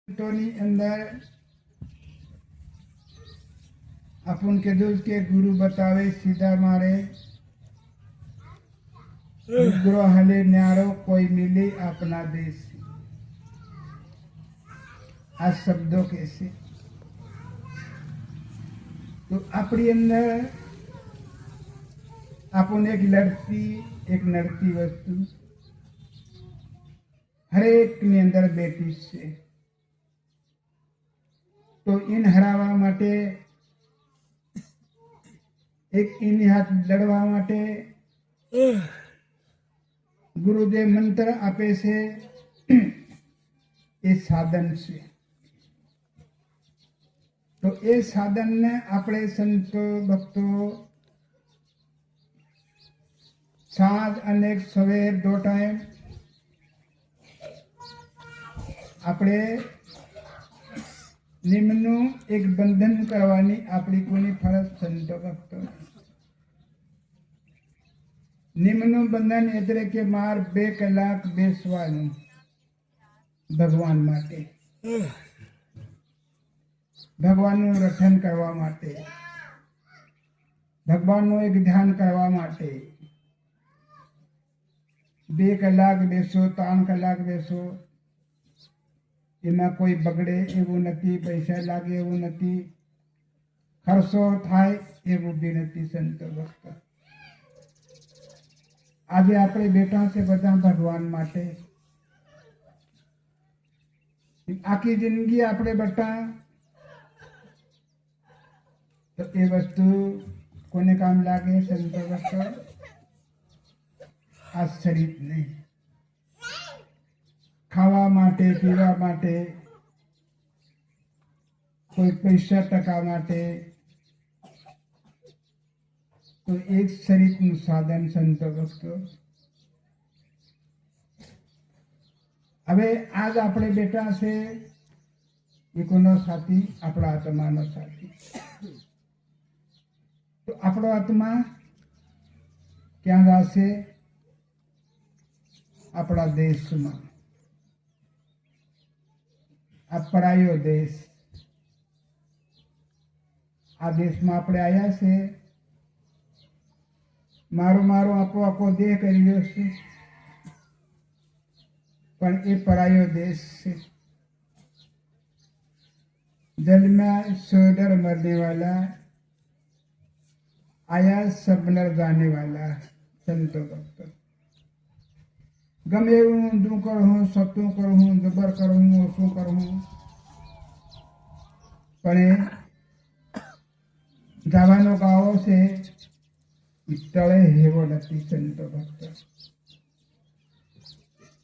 ની અંદર अपन कदू के गुरु बतावे सीधा मारे ग्रह हले न्यारो कोई मिले अपना देश। आ शब्दों कैसे तो अपनी अंदर अपन एक नड़ती वस्तु हरेक ની અંદર બેઠી છે। तो इन हरावा माटे एक इन हाथ लड़वा माटे गुरुदेव मंत्र आपे से ये साधन से। तो ये साधन ने अपने संतो भक्तों साँझ अनेक सवेर 2 टाइम अपने निम्नु एक बंधन करवानी अपनी कोनी फरज संतो भक्तों। निम्नु बंधन एतरे के मार 2 કલાક બેસવાનું ભગવાન માટે, ભગવાનનું રટન કરવા માટે, ભગવાનનું એક ધ્યાન કરવા માટે 2 કલાક બેસો, 3 કલાક બેસો, એમાં કોઈ બગડે એવું નથી, પૈસા લાગે એવું નથી, ખર્ચો થાય એવું બી નથી સંતો ભક્ત। આજે આપણે બેઠા છે બધા ભગવાન માટે। આખી જિંદગી આપણે બેઠા તો એ વસ્તુ કોને કામ લાગે સંતો ભક્ત? આશ્ચર્ય નહીં। ખાવા માટે, પીવા માટે, કોઈ પૈસા ટકા માટે, તો એક શરીરનું સાધન સંતો ભક્તો। હવે આજ આપણે બેઠા છે એ કોનો સાથી? આપણા આત્માનો સાથી। તો આપણો આત્મા ક્યાં જશે? આપણા દેશમાં। આ પરાયો દેશ, આ દેશમાં આપણે આવ્યા છે। મારો મારો આપો આપો દેહ કર્યો છે, પણ એ પરાયો દેશ છે। जन्मा सोडर मरने वाला, आया सब नर जाने वाला संतो भक्त। गमे ऊंधू करूँ, सत्तू करूँ, जबर करूँ, ओछू करूँ, पण जवानो गाँव से तळे हेवो नथी संतो भक्त।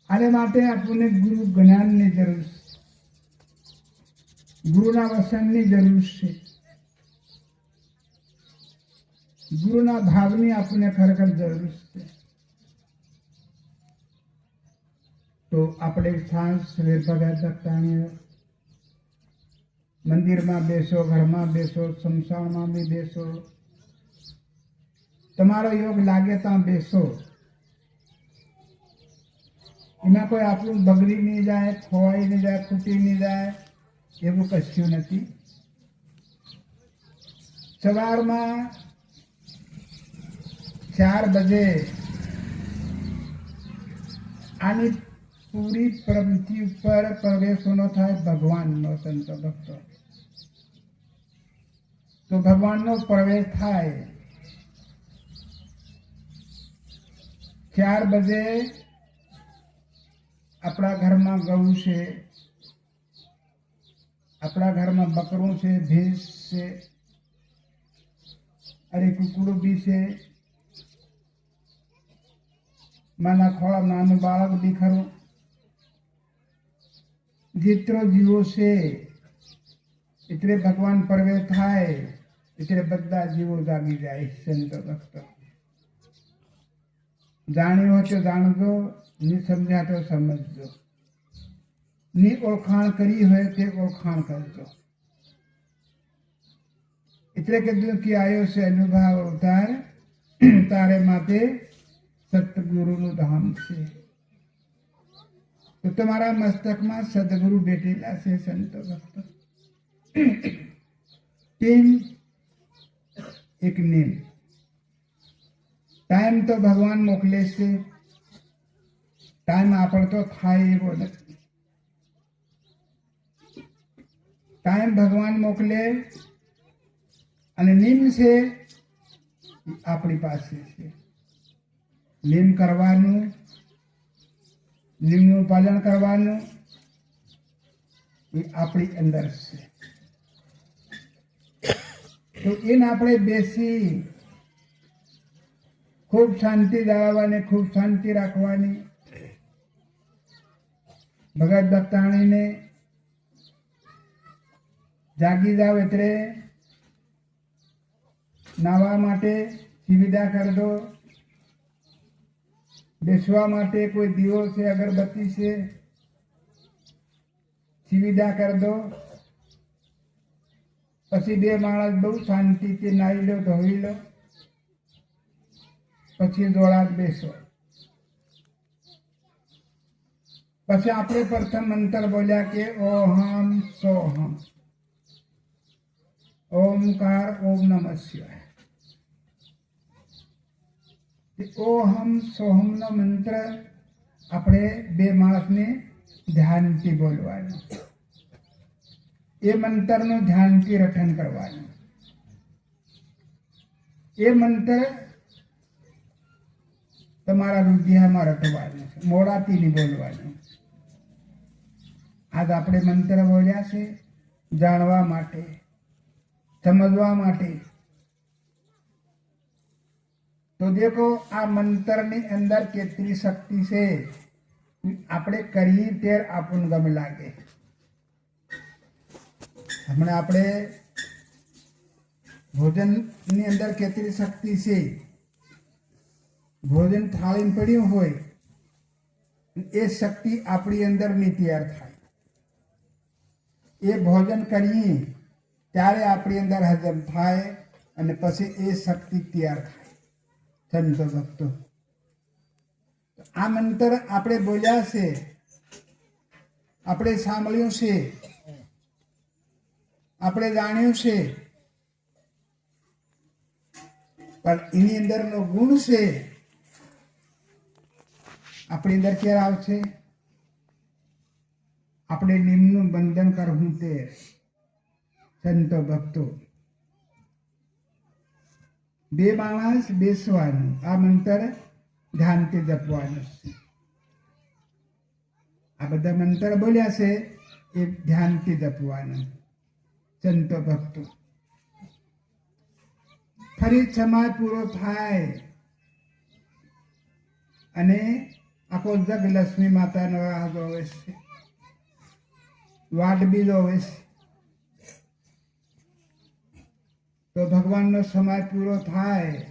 आने माटे आपने गुरु ज्ञान ની જરૂર છે, ગુરુના વસનની જરૂર છે, ગુરુના ભાવની આપણને ખરેખર જરૂર છે। તો આપણે સાંજ સવેર પગાર તકતાણીએ મંદિરમાં બેસો, ઘરમાં બેસો, શમશાનમાં બી બેસો, તમારો યોગ લાગે ત્યાં બેસો। એમાં કોઈ આપણું બગડી નહીં જાય, ખોવાઈ નહીં જાય, ખૂટી નહીં જાય એવું કશું નથી। સવારમાં 4 બજે આની પૂરી પ્રવૃત્તિ ઉપર પ્રવેશનો થાય ભગવાનનો સંતો ભક્તો। તો ભગવાનનો પ્રવેશ થાય 4 બજે अपना घर में गऊ से, अपना घर में बकरों से, भैंस से, अरे कुकुड़ भी से, माना खोड़ा नानु बालक भी खरो, जितरो जीवो से इतने भगवान प्रवेश थाय, इतने बद्दा जीवो जागी जाए संतो भक्त। जानी हो तो जान दो, नहीं समझा तो समझ दो, नहीं ओळखाण करी हुए ते ओळखाण कर दो। इतने कदू की आयो से अनुभव उतार तारे माते सतगुरु नु धाम से। તો તમારા મસ્તકમાં સદગુરુ બેઠેલા છે, સંતો ભક્તો. ટીમ એક નીમ. ટાઈમ તો ભગવાન મોકલે છે, ટાઈમ આપણો થાય એવો નથી. ટાઈમ ભગવાન મોકલે અને નિયમ છે આપણી પાસે છે. નિયમ કરવાનું, નિયમનું પાલન કરવાનું એ આપણી અંદર છે. તો એને આપણે બેસી ખૂબ શાંતિ જાળવવાની, ખૂબ શાંતિ રાખવાની. ભગત ભક્તાણીને જાગી જાવ એટલે નાવા માટે સુવિધા કરી દો, બેસવા માટે કોઈ દીવો છે, અગરબત્તી છે, સુવિધા કરી દો. પછી બે માણસ બહુ શાંતિથી નાહી લો, ધોઈ લો, પછી જોડા બેસો. પછી આપણે પ્રથમ મંત્ર બોલ્યા કે ઓહમ સોહમ, ઓમકાર, ઓમ નમઃ શિવાય. ઓહમ સોહમ નો મંત્ર આપણે બે માણસને ધ્યાનથી બોલવાનું. એ મંત્રનું ધ્યાનથી રટન કરવાનું. એ મંત્ર તમારા હૃદયમાં રટવાનું છે, મોડાથી નહીં બોલવાનું. આજ આપણે મંત્ર બોલ્યા છે જાણવા માટે, સમજવા માટે. તો દેખો આ મંત્રની અંદર કેટલી શક્તિ છે. આપણે કરીએ ત્યારે આપણને ગમ લાગે. હમણાં આપણે ભોજનની અંદર કેટલી શક્તિ છે. ભોજન થાળીમાં પડ્યું હોય એ શક્તિ આપણી અંદર ની તૈયાર થાય. એ ભોજન કરીએ ત્યારે આપણી અંદર હજમ થાય અને પછી એ શક્તિ તૈયાર થાય. સંતો ભક્તો, આ મંત્ર આપણે બોલ્યા છે, આપણે સાંભળ્યું છે, આપણે જાણ્યું છે, પણ એની અંદરનો ગુણ છે આપણી અંદર ક્યારે આવશે? આપણે નિયમનું બંધન કરવું તે. સંતો ભક્તો, બે માણસ બેસવાનું, આ મંત્ર ધ્યાનથી જપવાનું છે. આ બધા મંત્ર બોલ્યા છે એ ધ્યાનથી જપવાનું. સંતો ભક્તો, ફરી સમય પૂરો થાય અને આખો જગ લક્ષ્મી માતાનો રાહ જોવે છે, વાટ બી જોવે છે. તો ભગવાનનો સમય પૂરો થાય,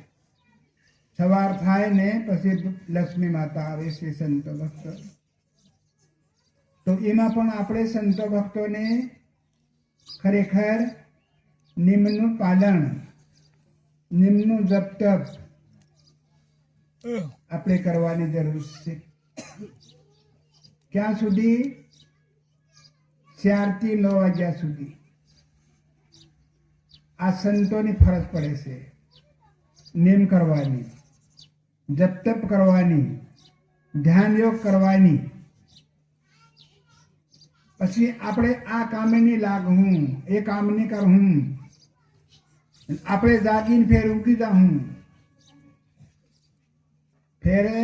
સવાર થાય ને પછી લક્ષ્મી માતા આવે છે. સંતો ભક્તો, તો એમાં પણ આપણે સંતો ભક્તોને ખરેખર નિયમનું પાલન, નિયમનું જપ તપ આપણે કરવાની જરૂર છે. ક્યાં સુધી? 4 થી 9 વાગ્યા સુધી આ સંતોની ફરજ પડે છે. નિયમ કરવાની, જપ તપ કરવાની, ધ્યાન યોગ કરવાની. પછી આપણે આ કામે નહીં લાગવું, એ કામ નહીં કરવું. આપણે જાગીને ફેર ઉગી જાઉં, ફેરે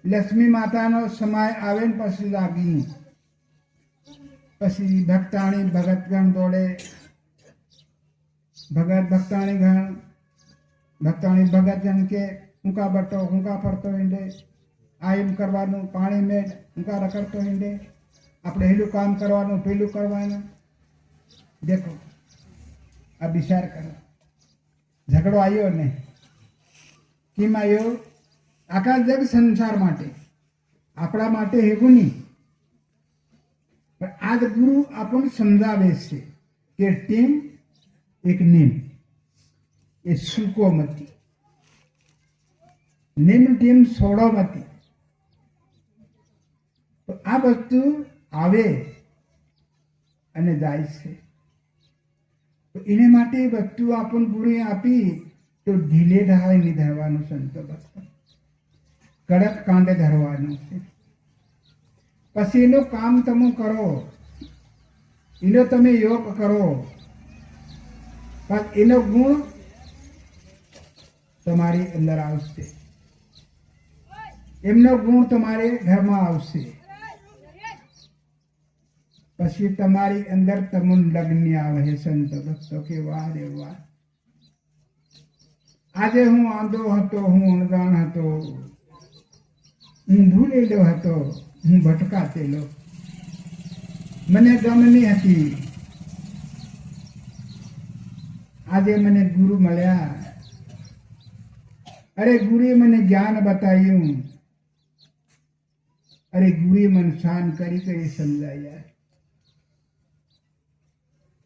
લક્ષ્મી માતાનો સમય આવે ને પછી જાગી. પછી ભક્તાણી ભગતગણ દોડે, ભગત ભક્તાણી ગણ, ભક્તાણી ભગતગણ કે ઊંકા બટો ઊંકા ફરતો હિંડે, આ એમ કરવાનું, પાણી મેં ઊંકા રખડતો હિંડે, આપણે હેલું કામ કરવાનું, પેલું કરવાનું. દેખો આ વિચાર કરો, ઝઘડો આવ્યો ને કેમ આવ્યો? આખા જગ સંસાર માટે, આપણા માટે હેગું નહીં. પણ આજ ગુરુ આપણને સમજાવે છે કે ટીમ એક નિમ એ સૂકો મતી, નિમ ટીમ સોડો મતી. આ વસ્તુ આવે અને જાય છે. તો એને માટે વસ્તુ આપણને પૂરી આપી તો ઢીલે ઢાળે નહીં ધરવાનું સંતો ભક્તો, કડક કાંડે ધરવાનું છે. પછી એનું કામ તમે કરો, એનો તમે યોગ કરો, પણ એનો ગુણ તમારી અંદર આવશે, એમનો ગુણ તમારે ઘરમાં આવશે. પછી તમારી અંદર તમુન લગ્ન આવે છે સંતો ભક્તો કે વાહ રે વાહ, આજે હું આંધો હતો, હું અણજાણ હતો, હું ભૂલેલો હતો, હું ભટકાતેલો, મને ગમની હતી, આજે મને ગુરુ મળ્યા. અરે ગુરુએ મને જ્ઞાન બતાવ્યું, અરે ગુરુએ મને શાન કરી કરી સમજાયા.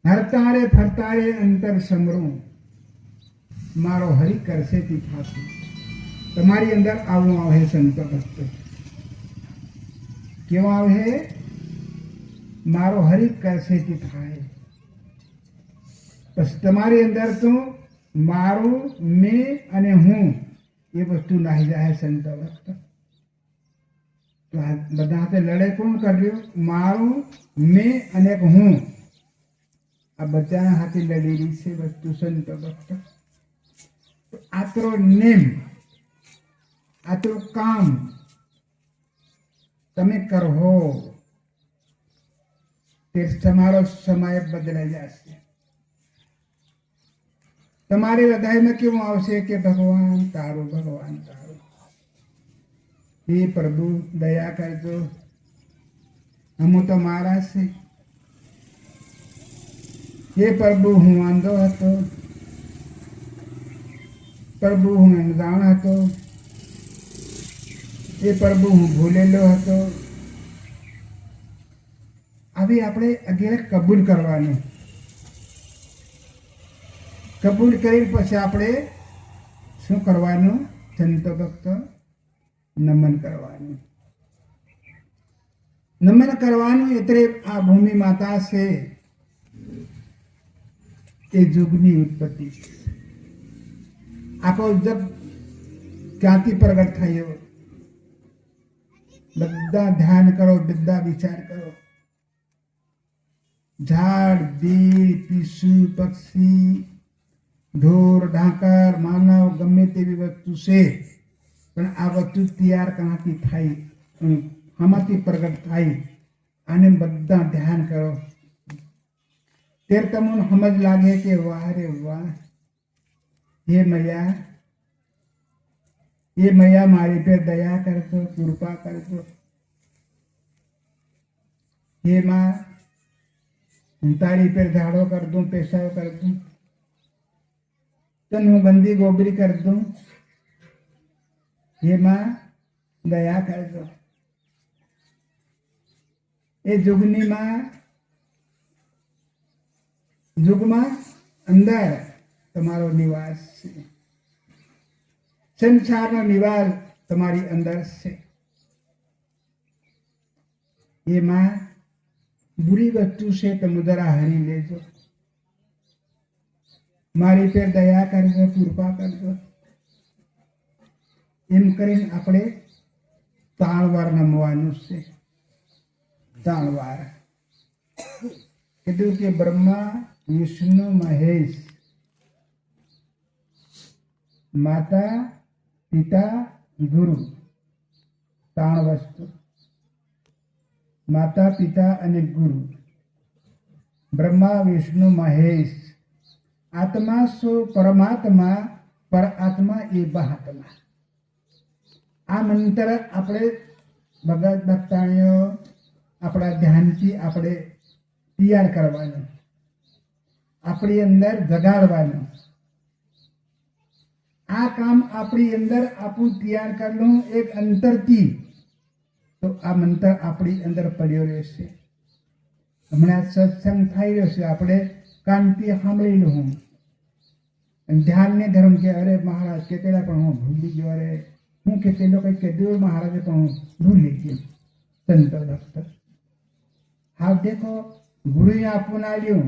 હરતારે ફરતારે અંતર સમરું, મારો હરિ કરશે તી થાતું. તમારી અંદર આવું આવે સંતો ભક્તો, કેવું આવે? મારો હરિ કરશે તી થાય. પછી તમારી અંદર તો મારું, મેં અને હું એ વસ્તુ નાહી જાય સંતો ભક્તો. તો બધા હાથે લડાઈ કોણ કર્યું? મારું, મેં અને હું, આ બધા હાથે લડેલી છે વસ્તુ સંતો ભક્તો. આ તો નેમ, આ તો કામ તમે કરો તે તમારો સમય બદલાઈ જશે. તમારી હૃદયમાં કેવું આવશે કે ભગવાન તારું, ભગવાન તારું. હે પ્રભુ દયા કરજો, હું તો મારા છે. હે પ્રભુ હું વાંધો હતો, પ્રભુ હું અણજાણ હતો, એ પ્રભુ હું ભૂલેલો હતો. આવી આપણે અગિયાર કબૂલ કરવાનું. કબૂલ કરી પછી આપણે શું કરવાનું? સંતો ભક્તો નમન કરવાનું. નમન કરવાનું એટલે આ ભૂમિ માતા છે એ યુગની ઉત્પત્તિ છે. આખો જગ ક્યાંથી પ્રગટ થયો? બધા ધ્યાન કરો, બધા વિચાર કરો. ઝાડ, બીજ, પીસુ, પક્ષી, ઢોર, ઢાંકર, માનવ, ગમે તેવી વસ્તુ છે, પણ આ વસ્તુ તૈયાર ક્યાંથી થાય, આમાંથી પ્રગટ થાય? આને બધા ધ્યાન કરો. ત્યારે તમને સમજ લાગે કે વાહ રે વાહ, હે મૈયા, ये मैया मारी पे दया कर दो, कृपा कर दो. ये माँ तारी पे झाड़ो कर दूं, पेशाब कर दूं, तन हूँ गंदी गोबरी कर दूं. ये माँ दया कर दो. ये जुगनी माँ, जुगमा अंदर તમારો નિવાસ છે. સંસારનો નિવાસ તમારી અંદર છે. એમાં બુરી વસ્તુ છે તમે જરા હરી લેજો. મારી પર દયા કરજો, કૃપા કરજો. એમ કરીને આપણે 3 વાર નમવાનું છે. 3 વાર કીધું કે બ્રહ્મા, વિષ્ણુ, મહેશ, માતા, પિતા, ગુરુ. 3 વસ્તુ. માતા, પિતા અને ગુરુ. બ્રહ્મા, વિષ્ણુ, મહેશ. આત્મા સો પરમાત્મા, પર આત્મા એ બહાત્મા. આ મંત્ર આપણે ભગત ભક્તાણીઓ આપણા ધ્યાનથી આપણે તૈયાર કરવાનું, આપણી અંદર જગાડવાનું. આ કામ આપણી અંદર આપણું તૈયાર કરવું એક અંતરથી, તો આ મંત્ર આપણી અંદર પડ્યો રહેશે. હમણાં સત્સંગ થઈ રહ્યો છે, આપણે કાનથી સાંભળી લઉં અને ધ્યાનને ધર્મ કે અરે મહારાજ કેટલા પણ હું ભૂલી ગયો, અરે હું કેટલો કંઈક કીધું મહારાજે પણ હું ભૂલી ગયો. संत भक्त हाँ देखो गुरु आपन आल्यो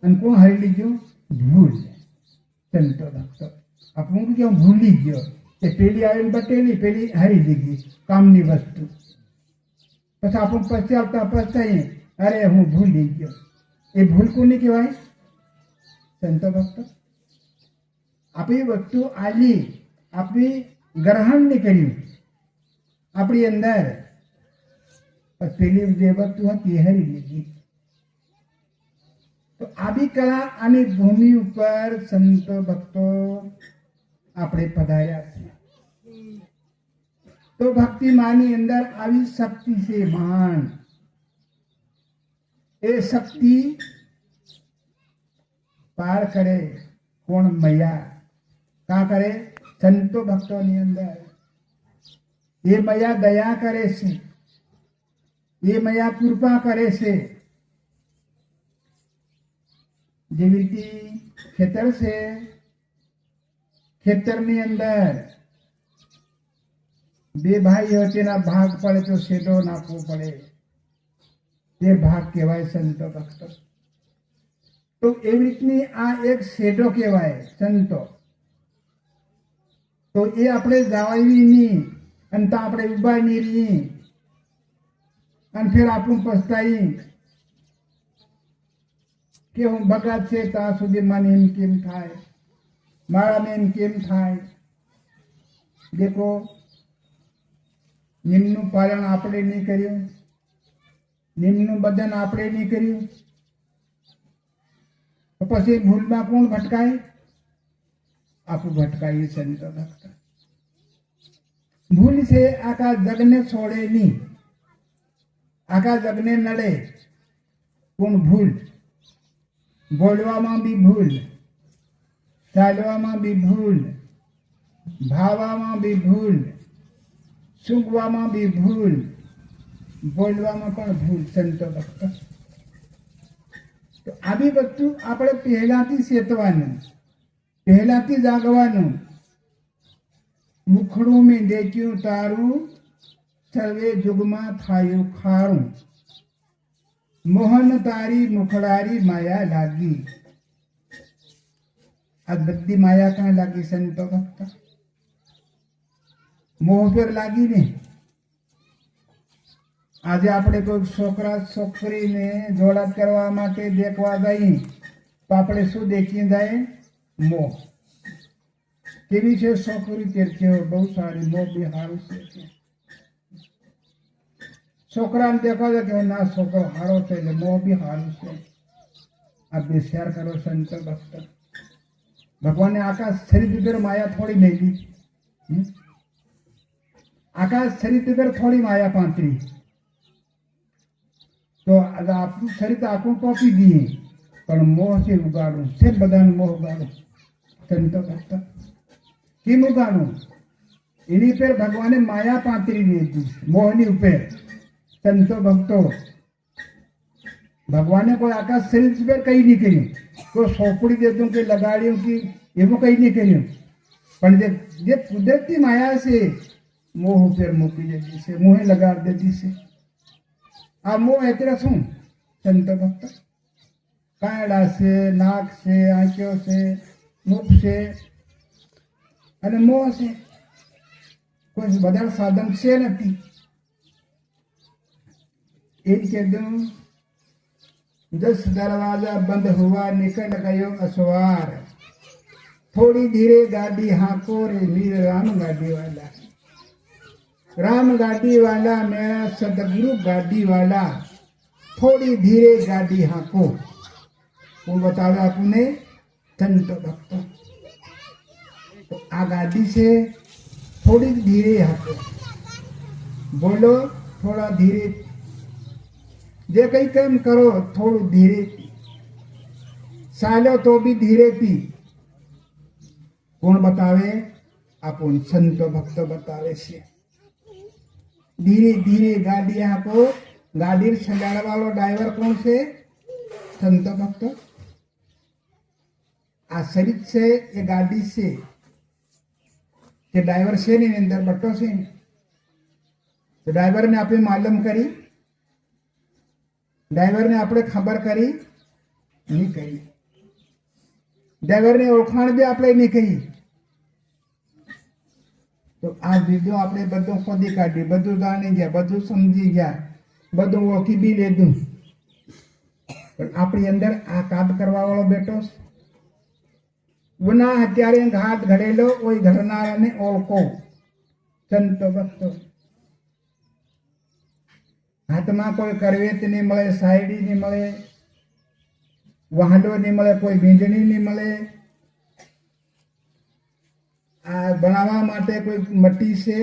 અને કોણ હરી લીધું ભૂલ સંતો ભક્તો આપણું કેવું ભૂલી ગયો તે પેલી આવીને બટેલી પેલી હરી લીધી કામની વસ્તુ પછી આપણું પછતાવતા પછતાઈએ અરે હું ભૂલી ગયો એ ભૂલ કોની કહેવાય સંતો ભક્તો આપણી વસ્તુ આલી આપણી ગ્રહણ નહીં કર્યું આપણી અંદર પેલી જે વસ્તુ હતી હરી લીધી તો આવી કળા અને ભૂમિ ઉપર સંતો ભક્તો આપણે પધાર્યા છે તો ભક્તિ માની અંદર આવી શક્તિ છે મહાન એ શક્તિ પાર કરે કોણ મૈયા કા કરે સંતો ભક્તોની અંદર એ મૈયા દયા કરે છે એ મૈયા કૃપા કરે છે જેવી રીતે ખેતર છે ખેતરની અંદર બે ભાઈઓ તેના ભાગ પડે તો શેડો નાખવો પડે તે ભાગ કહેવાય સંતો ભક્તો તો એવી રીતની આ એક શેડો કહેવાય સંતો તો એ આપણે જાળવી નહીં અને તો આપણે ઉભા નહીં રહી અને ફેર આપણું પસ્તાઈ કે હું બગાડ છે ત્યાં સુધી મને એમ કેમ થાય મારાને એમ કેમ થાય દેખો નિમનું પાલન આપણે નહીં કર્યું નિમનું બદન આપણે નહીં કર્યું તો પછી ભૂલમાં કોણ ભટકાય આપણું ભટકાય સંતો ભક્ત ભૂલ છે આખા જગને છોડે નહીં આખા જગને નડે કોણ ભૂલ બોલવામાં બી ભૂલ ચાલવામાં બી ભૂલ ભાવવામાં બી ભૂલ સૂંઘવામાં બી ભૂલ બોલવામાં પણ ભૂલ સંતો ભક્તો તો આવી વસ્તુ આપણે પહેલાથી ચેતવાનું પહેલાથી જાગવાનું મુખડું મેં દેખ્યું તારું સર્વે જુગમાં થાયું ખારું મોહન તારી મુખડારી માયા લાગી આ બધી માયા ક્યાં લાગી સંતો ભક્ત મોહ પર લાગી ને આજે આપણે કોઈ છોકરા છોકરીને જોડાત કરવા માટે દેખવા જઈએ તો આપણે શું દેખી જાય મોહ કેવી છે છોકરી કે બહુ સારી મોહ બી સારું છે છોકરાને દેખો છે કે ના છોકરો સારો છે એટલે મોહ બી સારું છે આ બે શેર કરો સંતો ભક્ત ભગવાને આકાશ શરીર ઉપર માયા થોડી મેલી આકાશ શરીર ઉપર થોડી માયા પાંતરી તો આપણું શરીર આખું ટોપી દઈએ પણ મોહ છે ઉગાડું છે બધાનું મોહ ઉગાડું સંતો ભક્ત કેમ ઉગાડું એની ઉપર ભગવાને માયા પાંતરી દીધી મોહની ઉપર संतो भक्तो भगवान ने कोई आकाश शरीर पर कहीं नहीं करी तो सोपड़ी देतों के लगाड़ियों की एवं कहीं नहीं करी पर जे कुदरती माया से मोह पर मूकी देती से मुँह लगा देती से आ मोह एतरा शू संत भक्त कांडा से नाक से आंखों से मुख से अने मोह से कोई बदल साधन से नहीं एकदम 10 दरवाजा बंद हुआ निकल गयो असवार थोड़ी धीरे गाड़ी हाको रे वीर राम गाड़ी वाला मेरा सदगुरु गाड़ी वाला थोड़ी धीरे गाड़ी हाको वो बतावे आपने संत भक्त तो आ गाड़ी से थोड़ी धीरे हाको बोलो थोड़ा धीरे जे कई काम करो थोड़ू धीरे चालो तो भी धीरे पी कौन बतावे अपन संत भक्त बतावे से धीरे धीरे गाड़ी आपो गाड़ी सजाड़ा वालो ड्राइवर कौन से संत भक्त आ शरीर से ये गाड़ी से ये ड्राइवर से नहीं अंदर बट्टो से तो ड्राइवर ने आपे मालूम करी ડ્રાઈવરને આપણે ખબર કરી નહીં કરી, ડ્રાઈવરની ઓળખાણ બી આપણે નહીં કરી. તો આ વિડીયો આપણે બધું ખોદી કાઢી, બધું જાણી ગયા, બધું સમજી ગયા, બધું ઓળખી બી લીધું, પણ આપણી અંદર આ કામ કરવા વાળો બેઠો છે. ગુના અત્યારે ઘાટ ઘડેલો કોઈ ઘડનારાને ઓળખો. સંતો ભક્તો, હાથમાં કોઈ કરવેત નહીં મળે, સાયડી નહીં મળે, વાંડો નહીં મળે, કોઈ વીંજણી નહીં મળે. આ બનાવવા માટે કોઈ મટી છે,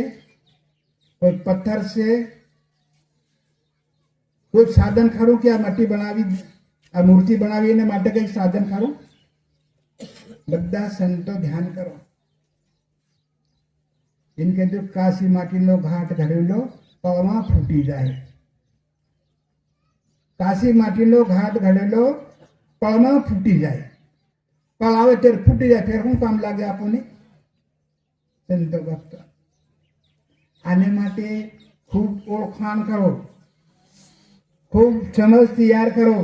કોઈ પથ્થર છે, કોઈ સાધન ખરું કે આ મટી બનાવી, આ મૂર્તિ બનાવી એને માટે કંઈક સાધન ખરું? બધા સંતો ધ્યાન કરો. એમ કીધું કાશી માટીનો ઘાટ ઘડેલો પળમાં ફૂટી જાય. કાશી માટીનો ઘાટ ઘડેલો પળમાં ફૂટી જાય. પળ આવે ત્યારે ફૂટી જાય, ફેર શું કામ લાગે આપણને? સંતો ભક્તો, આને માટે ખૂબ ઓળખાણ કરો, ખૂબ સમજ તૈયાર કરો.